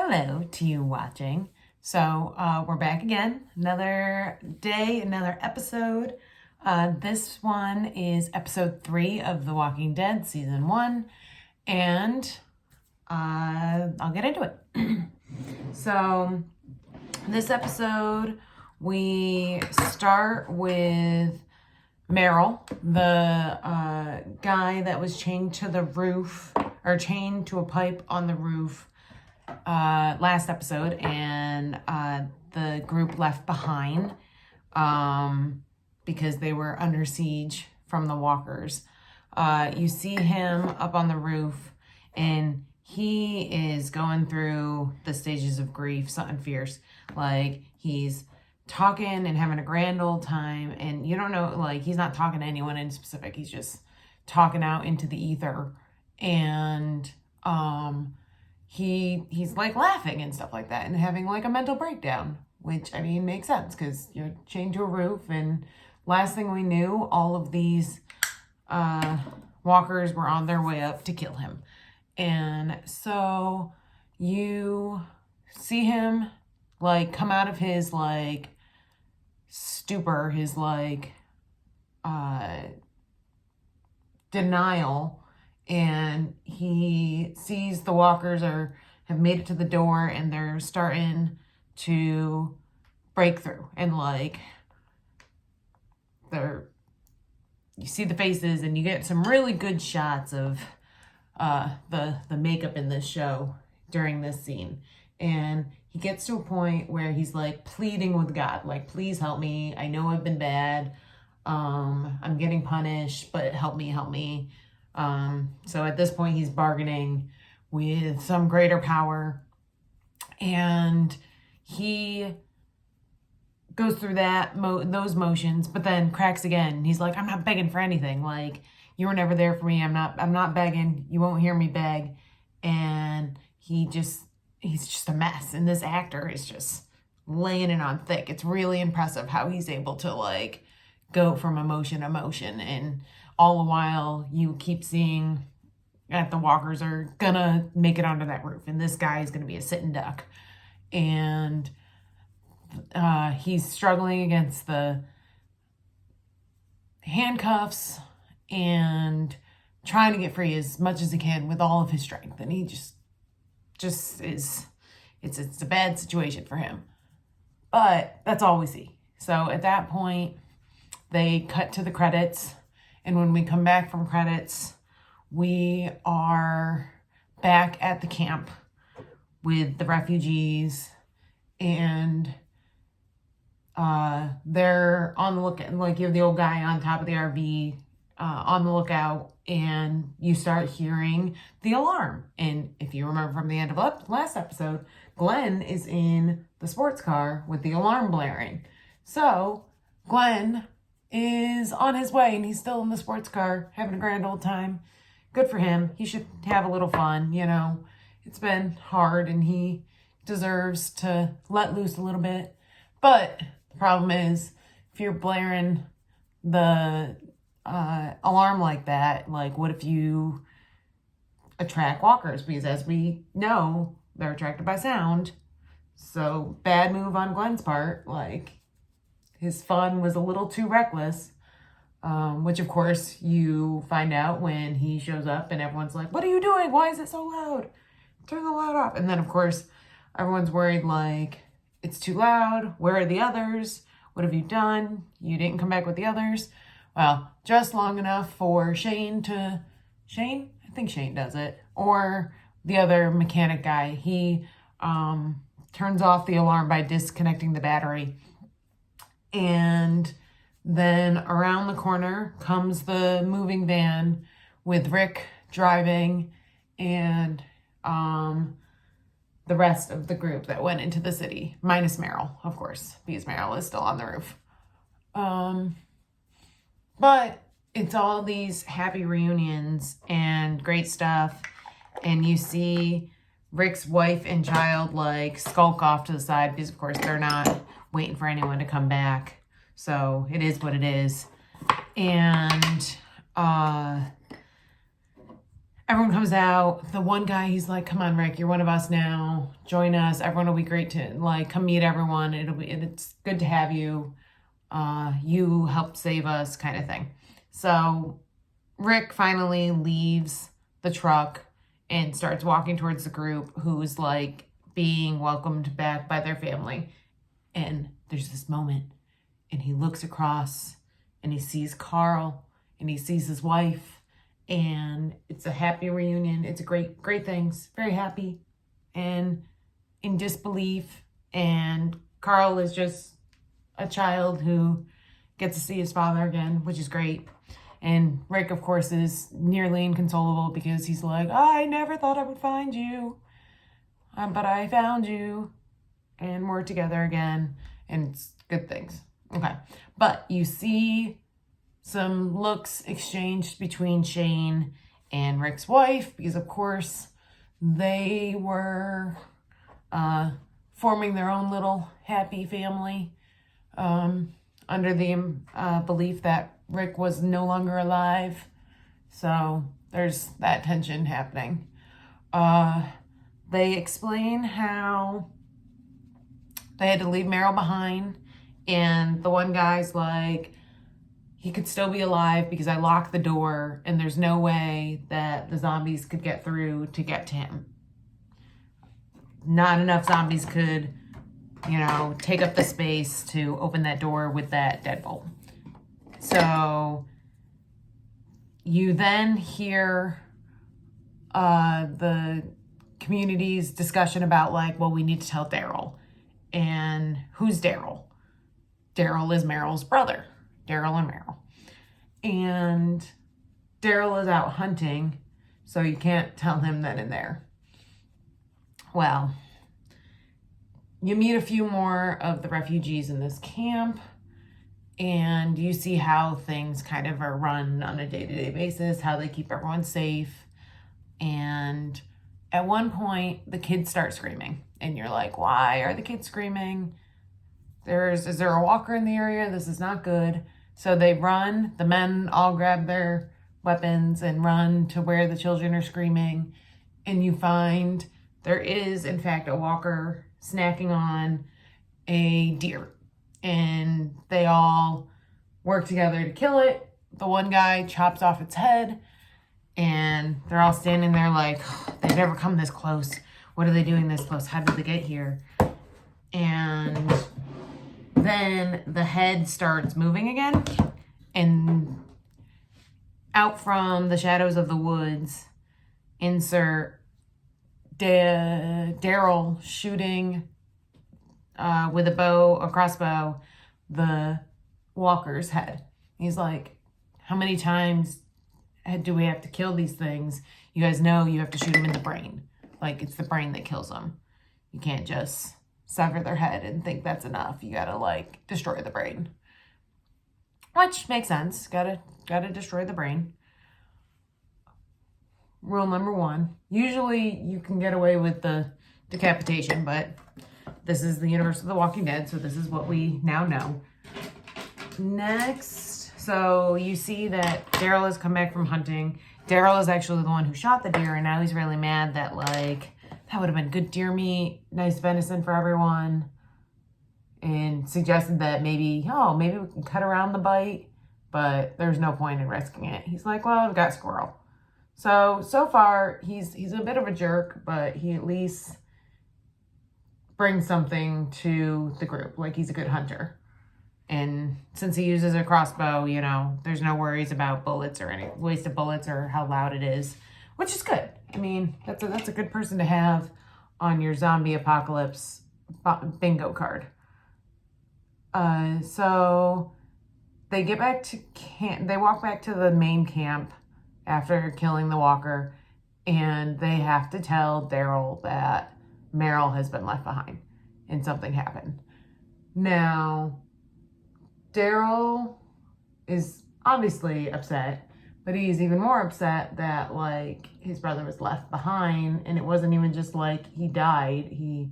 Hello to you watching. So we're back again, another day, another episode. This one is episode 3 of The Walking Dead season 1, and I'll get into it. So this episode we start with Merrill, the guy that was chained to the roof, or chained to a pipe on the roof last episode, and the group left behind because they were under siege from the walkers. You see him up on the roof, and he is going through the stages of grief, something fierce. Like, he's talking and having a grand old time, and you don't know, like, he's not talking to anyone in specific. He's just talking out into the ether, and he's like laughing and stuff like that and having like a mental breakdown, which, I mean, makes sense because you're chained to a roof, and last thing we knew, all of these walkers were on their way up to kill him. And so you see him like come out of his like stupor, his like denial, and he sees the walkers have made it to the door, and they're starting to break through, and like you see the faces, and you get some really good shots of the makeup in this show during this scene. And he gets to a point where he's like pleading with God, like, please help me, I know I've been bad, I'm getting punished, but help me. So at this point he's bargaining with some greater power, and he goes through those motions, but then cracks again. He's like, I'm not begging for anything. Like, you were never there for me. I'm not begging. You won't hear me beg. And he's just a mess. And this actor is just laying it on thick. It's really impressive how he's able to like go from emotion to emotion. And all the while you keep seeing that the walkers are gonna make it onto that roof, and this guy is gonna be a sitting duck. And he's struggling against the handcuffs and trying to get free as much as he can with all of his strength. And he just is, it's a bad situation for him. But that's all we see. So at that point, they cut to the credits. And when we come back from credits, we are back at the camp with the refugees, and they're on the lookout. Like, you have the old guy on top of the RV on the lookout, and you start hearing the alarm. And if you remember from the end of last episode, Glenn is in the sports car with the alarm blaring. So Glenn is on his way, and he's still in the sports car having a grand old time. Good for him. He should have a little fun, you know. It's been hard, and he deserves to let loose a little bit. But the problem is, if you're blaring the alarm like that, like, what if you attract walkers? Because as we know, they're attracted by sound. So bad move on Glenn's part. Like, his fun was a little too reckless, which of course you find out when he shows up, and everyone's like, what are you doing? Why is it so loud? Turn the loud off. And then of course everyone's worried, like, it's too loud. Where are the others? What have you done? You didn't come back with the others. Well, just long enough for Shane? I think Shane does it. Or the other mechanic guy. He turns off the alarm by disconnecting the battery. And then around the corner comes the moving van with Rick driving, and the rest of the group that went into the city, minus Merrill, of course, because Merrill is still on the roof. But it's all these happy reunions and great stuff, and you see Rick's wife and child like skulk off to the side because, of course, they're not waiting for anyone to come back. So it is what it is. And everyone comes out. The one guy, he's like, come on, Rick, you're one of us now. Join us. Everyone will be great to, like, come meet everyone. It's good to have you. You helped save us, kind of thing. So Rick finally leaves the truck and starts walking towards the group, who's like being welcomed back by their family. And there's this moment, and he looks across and he sees Carl and he sees his wife, and it's a happy reunion. It's a great things. Very happy and in disbelief. And Carl is just a child who gets to see his father again, which is great. And Rick, of course, is nearly inconsolable because he's like, I never thought I would find you, but I found you, and we're together again, and it's good things. Okay, but you see some looks exchanged between Shane and Rick's wife because, of course, they were forming their own little happy family under the belief that Rick was no longer alive. So there's that tension happening. They explain how they had to leave Meryl behind, and the one guy's like, he could still be alive because I locked the door and there's no way that the zombies could get through to get to him. Not enough zombies could, take up the space to open that door with that deadbolt. So you then hear the community's discussion about like, well, we need to tell Daryl. And who's Daryl? Daryl is Meryl's brother. Daryl and Meryl. And Daryl is out hunting, so you can't tell him that in there. Well, you meet a few more of the refugees in this camp, and you see how things kind of are run on a day-to-day basis, how they keep everyone safe. And at one point, the kids start screaming, and you're like, why are the kids screaming? Is there a walker in the area? This is not good. So they run, the men all grab their weapons and run to where the children are screaming, and you find there is, in fact, a walker snacking on a deer, and they all work together to kill it. The one guy chops off its head, and they're all standing there like, oh, they've never come this close. What are they doing this close? How did they get here? And then the head starts moving again, and out from the shadows of the woods, insert Daryl shooting with a crossbow, the walker's head. He's like, how many times do we have to kill these things? You guys know you have to shoot them in the brain. Like, it's the brain that kills them. You can't just sever their head and think that's enough. You gotta, like, destroy the brain. Which makes sense. Gotta destroy the brain. Rule number 1. Usually you can get away with the decapitation, but this is the universe of The Walking Dead, so this is what we now know. Next, so you see that Daryl has come back from hunting. Daryl is actually the one who shot the deer, and now he's really mad that, like, that would have been good deer meat, nice venison for everyone, and suggested that maybe we can cut around the bite, but there's no point in risking it. He's like, well, I've got squirrel. So far, he's a bit of a jerk, but he at least brings something to the group. Like, he's a good hunter. And since he uses a crossbow, there's no worries about bullets or any waste of bullets or how loud it is, which is good. I mean, that's a good person to have on your zombie apocalypse bingo card. So they get back to camp. They walk back to the main camp after killing the walker, and they have to tell Daryl that Meryl has been left behind and something happened. Now, Daryl is obviously upset, but he's even more upset that, like, his brother was left behind, and it wasn't even just like he died, he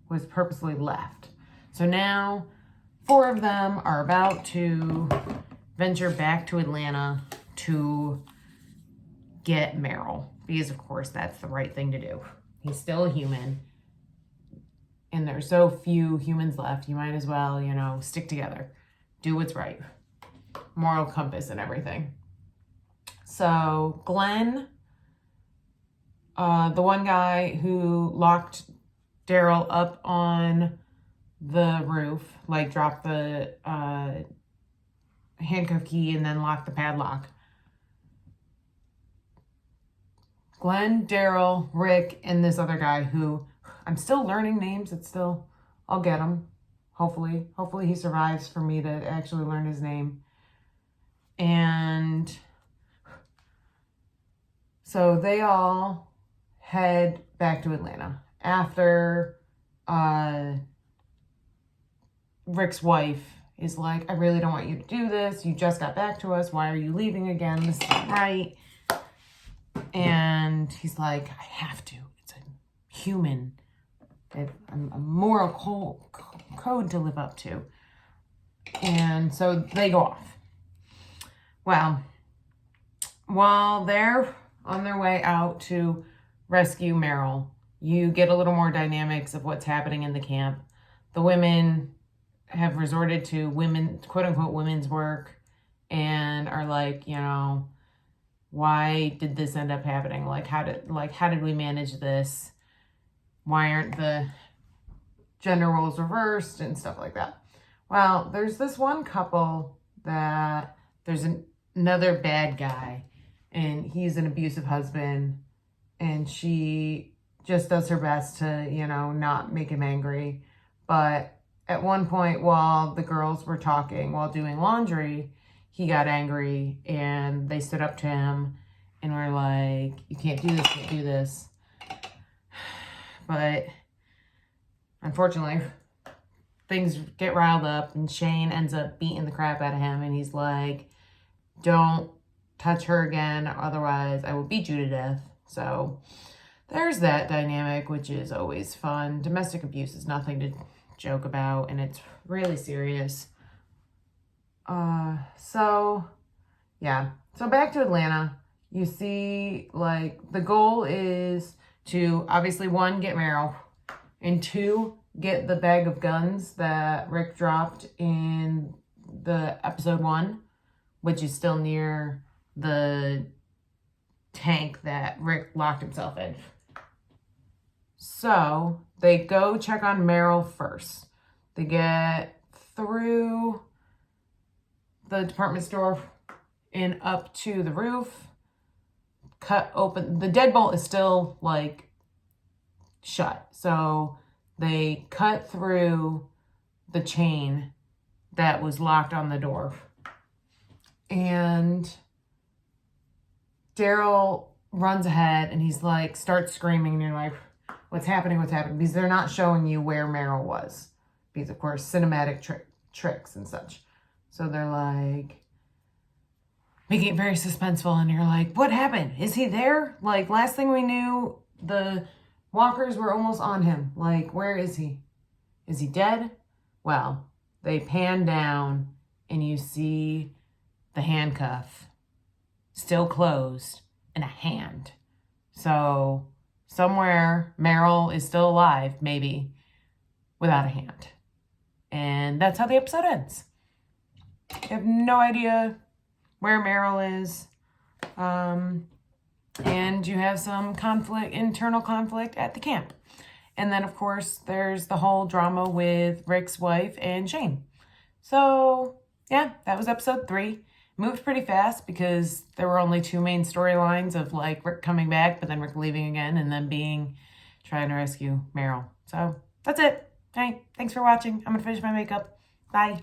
was purposely left. So now 4 of them are about to venture back to Atlanta to get Meryl, because of course that's the right thing to do. He's still a human, and there's so few humans left. You might as well, you know, stick together, do what's right, moral compass and everything. So Glenn, the one guy who locked Daryl up on the roof, like dropped the handcuff key and then locked the padlock. Glenn, Daryl, Rick, and this other guy who I'm still learning names. I'll get him. Hopefully he survives for me to actually learn his name. And so they all head back to Atlanta after Rick's wife is like, I really don't want you to do this. You just got back to us. Why are you leaving again? This isn't right. And he's like, I have to. It's a human, a moral code to live up to. And so they go off. Well, while they're on their way out to rescue Meryl, you get a little more dynamics of what's happening in the camp. The women have resorted to quote unquote women's work, and are like, you know, why did this end up happening? How did we manage this? Why aren't the gender roles reversed and stuff like that? Well, there's this one couple that there's another bad guy, and he's an abusive husband, and she just does her best to, you know, not make him angry. But at one point, while the girls were talking, while doing laundry, he got angry, and they stood up to him and were like, you can't do this. But unfortunately, things get riled up, and Shane ends up beating the crap out of him, and he's like, don't touch her again, otherwise I will beat you to death. So there's that dynamic, which is always fun. Domestic abuse is nothing to joke about, and it's really serious. So back to Atlanta. You see, like, the goal is to obviously, 1, get Meryl, and 2, get the bag of guns that Rick dropped in the episode 1, which is still near the tank that Rick locked himself in. So they go check on Meryl first. They get through the department store and up to the roof, cut open. The deadbolt is still, like, shut. So they cut through the chain that was locked on the door. And Daryl runs ahead, and he's like, starts screaming, and you're like, what's happening? Because they're not showing you where Meryl was. Because, of course, cinematic tricks and such. So they're like making it very suspenseful, and you're like, what happened? Is he there? Like, last thing we knew, the walkers were almost on him. Like, where is he? Is he dead? Well, they pan down, and you see the handcuff still closed and a hand. So somewhere Meryl is still alive, maybe, without a hand. And that's how the episode ends. You have no idea where Meryl is. And you have some internal conflict at the camp. And then, of course, there's the whole drama with Rick's wife and Shane. So, yeah, that was episode 3. Moved pretty fast because there were only 2 main storylines of, like, Rick coming back, but then Rick leaving again, and then trying to rescue Meryl. So, that's it. All right, thanks for watching. I'm going to finish my makeup. Bye.